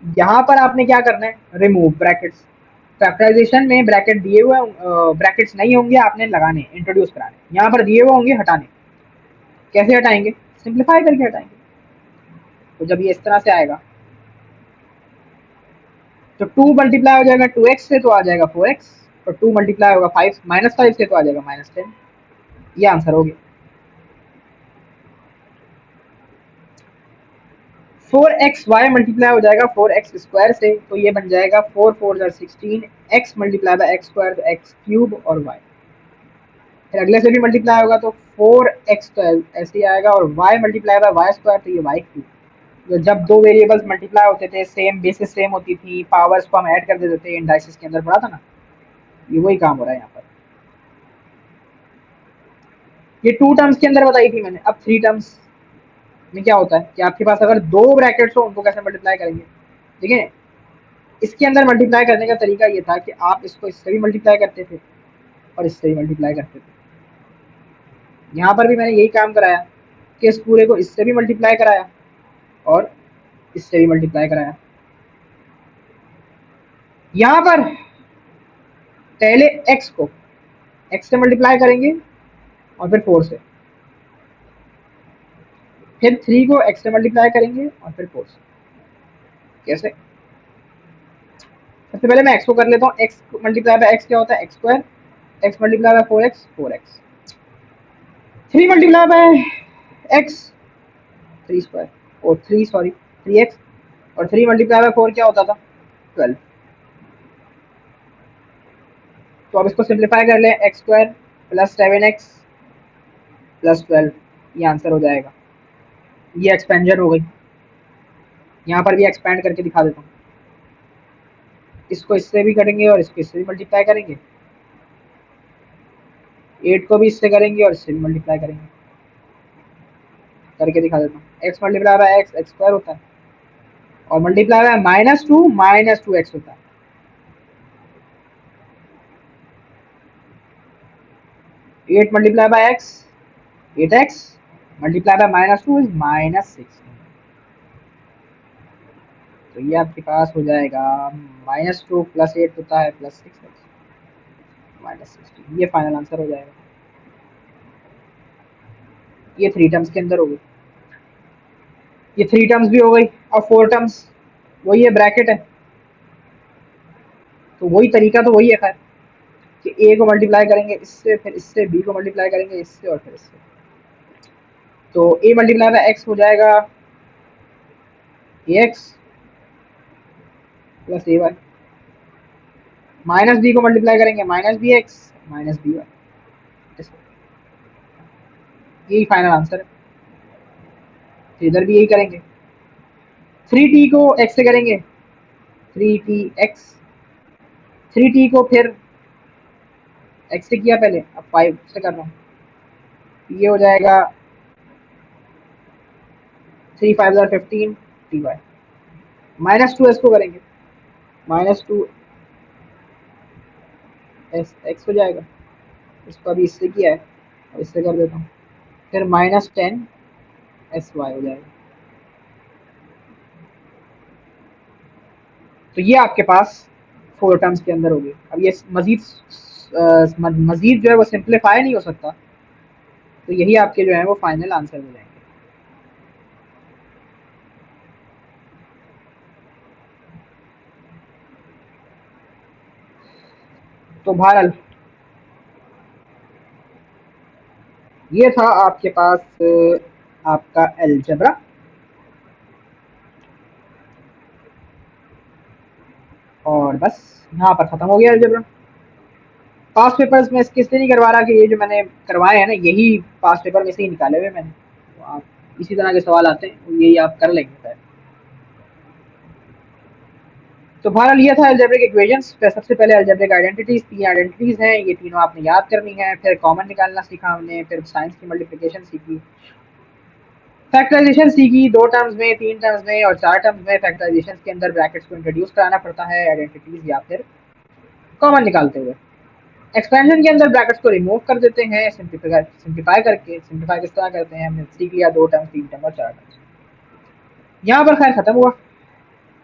यहाँ पर आपने क्या करना है, रिमूव ब्रैकेट्स। फैक्टराइजेशन में ब्रैकेट दिए हुए, ब्रैकेट्स नहीं होंगे, आपने लगाने, इंट्रोड्यूस कराने। यहाँ पर दिए हुए होंगे, हटाने। कैसे हटाएंगे, सिंप्लीफाई करके हटाएंगे। तो जब ये इस तरह से आएगा तो 2 मल्टीप्लाई हो जाएगा 2x से, तो आ जाएगा 4x, और 2 मल्टीप्लाई होगा 5 माइनस 5 से, तो आ जाएगा -10। ये आंसर हो गया। 4xy मल्टीप्लाई हो जाएगा 4x स्क्वायर से, तो ये बन जाएगा 4 4 16, x multiply by x square, तो एक्स क्यूब और y। फिर अगले से भी मल्टीप्लाई होगा तो 4x तो ऐसे ही आएगा, और y multiply by Y square, तो ये y क्यूब। तो जब दो वेरिएबल्स मल्टीप्लाई होते थे, सेम बेसिस सेम होती थी, पावर्स को हम ऐड कर देते थे, इंडाइसिस के अंदर पढ़ा था ना, ये वही काम हो रहा है यहाँ पर। ये टू टर्म्स के अंदर बताई थी मैंने। अब थ्री टर्म्स में क्या होता है कि आपके पास अगर दो ब्रैकेट्स हो, उनको कैसे मल्टीप्लाई करेंगे। देखिए, इसके अंदर मल्टीप्लाई करने का तरीका ये था कि आप इसको इससे भी मल्टीप्लाई करते थे और इससे भी मल्टीप्लाई करते थे। यहाँ पर भी मैंने यही काम कराया कि इस पूरे को इससे भी मल्टीप्लाई कराया और इससे भी मल्टीप्लाई कराया। यहाँ पर पहले x को x से मल्टीप्लाई करेंगे और फिर 4 से, फिर 3 को x से मल्टीप्लाई करेंगे और फिर 4 से। कैसे, सबसे पहले मैं x को कर लेता हूँ। x मल्टीप्लाई बाय x क्या होता है, x square, x multiply by 4x 4x, 3 multiply by x 3 square, और 3 सॉरी 3x, और 3 मल्टीप्लाई बाय 4 क्या होता था, 12। तो अब इसको सिंप्लीफाई कर लें, x square plus 7x plus 12, ये आंसर हो जाएगा। ये एक्सपेंजन हो गई। यहाँ पर भी एक्सपेंड करके दिखा देता हूँ। इसको इससे भी करेंगे और इसको इससे भी मल्टीप्लाई करेंगे, 8 को भी इससे करेंगे और इससे भी मल्टीप्लाई करेंगे। करके दिखा देता हूँ। X multiply by X X square होता है, और मल्टीप्लाई बाय -2 एक्स होता है। Eight multiply by X 8x, multiply by -2 is -6। तो ये आपके पास हो जाएगा -2 प्लस 8 होता है +6x -16। ये फाइनल आंसर हो जाएगा। ये थ्री टर्म्स के अंदर हो गई। ये थ्री टर्म्स भी हो गई। अब फोर टर्म्स, वही है, ब्रैकेट है, तो वही तरीका तो वही है खैर, कि ए को मल्टीप्लाई करेंगे इससे, फिर इससे, बी को मल्टीप्लाई करेंगे इससे, और फिर इससे। तो ए मल्टीप्लाई बाय एक्स हो जाएगा ए एक्स प्लस ए वाई, माइनस बी को मल्टीप्लाई करेंगे -bx -by। यही फाइनल आंसर है। तो इधर भी यही करेंगे। 3t को x से करेंगे, 3tx, 3t को फिर x से किया पहले, अब 5 से कर रहा हूँ। ये हो जाएगा 3 5 15 टी वाई, -2 एस को करेंगे, -2 एस एक्स हो जाएगा। इसको अभी इससे किया है, और इससे कर देता हूँ, फिर -10 एस वाई हो जाएगा। तो ये आपके पास फोर टर्म्स के अंदर होगी। अब ये मजीद जो है वो सिंप्लीफाई नहीं हो सकता, तो यही आपके जो है वो फाइनल आंसर हो जाएंगे। तो बहरहाल ये था आपके पास आपका अलजेब्रा। और बस यहाँ पर खत्म हो गया अलजेब्रा। पास्ट पेपर्स में इसके इसलिए नहीं करवा रहा कि ये जो मैंने करवाए हैं ना, यही पास्ट पेपर में से ही निकाले हुए मैंने, तो आप इसी तरह के सवाल आते हैं यही आप कर लेंगे शायद। तो बहरहाल ये था अलजेब्रिक इक्वेशंस। सबसे पहले अलजेब्रिक आइडेंटिटीज, तीन आइडेंटिटीज हैं, ये तीनों आपने याद करनी है। फिर कॉमन निकालना सीखा हमने, फिर साइंस की मल्टीप्लिकेशन सीखी, फैक्टराइजेशन सीखी, दो टर्म्स में, तीन टर्म्स में और चार टर्म्स में। फैक्टराइजेशन के अंदर ब्रैकेट्स को इंट्रोड्यूस कराना पड़ता है आइडेंटिटीज या फिर कॉमन निकालते हुए। एक्सपेंशन के अंदर ब्रैकेट्स को रिमूव कर देते हैं सिंप्लीफाई करके। सिंप्लीफाई किस तरह करते हैं हमने सीख लिया, दो टर्म्स, तीन टर्म और चार टर्म्स। यहाँ पर खैर खत्म हुआ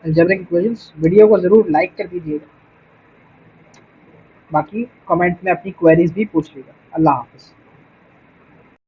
अलजेब्रिक इक्वेशंस। वीडियो को जरूर लाइक कर दीजिएगा, बाकी कमेंट में अपनी क्वेरीज भी पूछ लीजिएगा। अल्लाह हाफिज।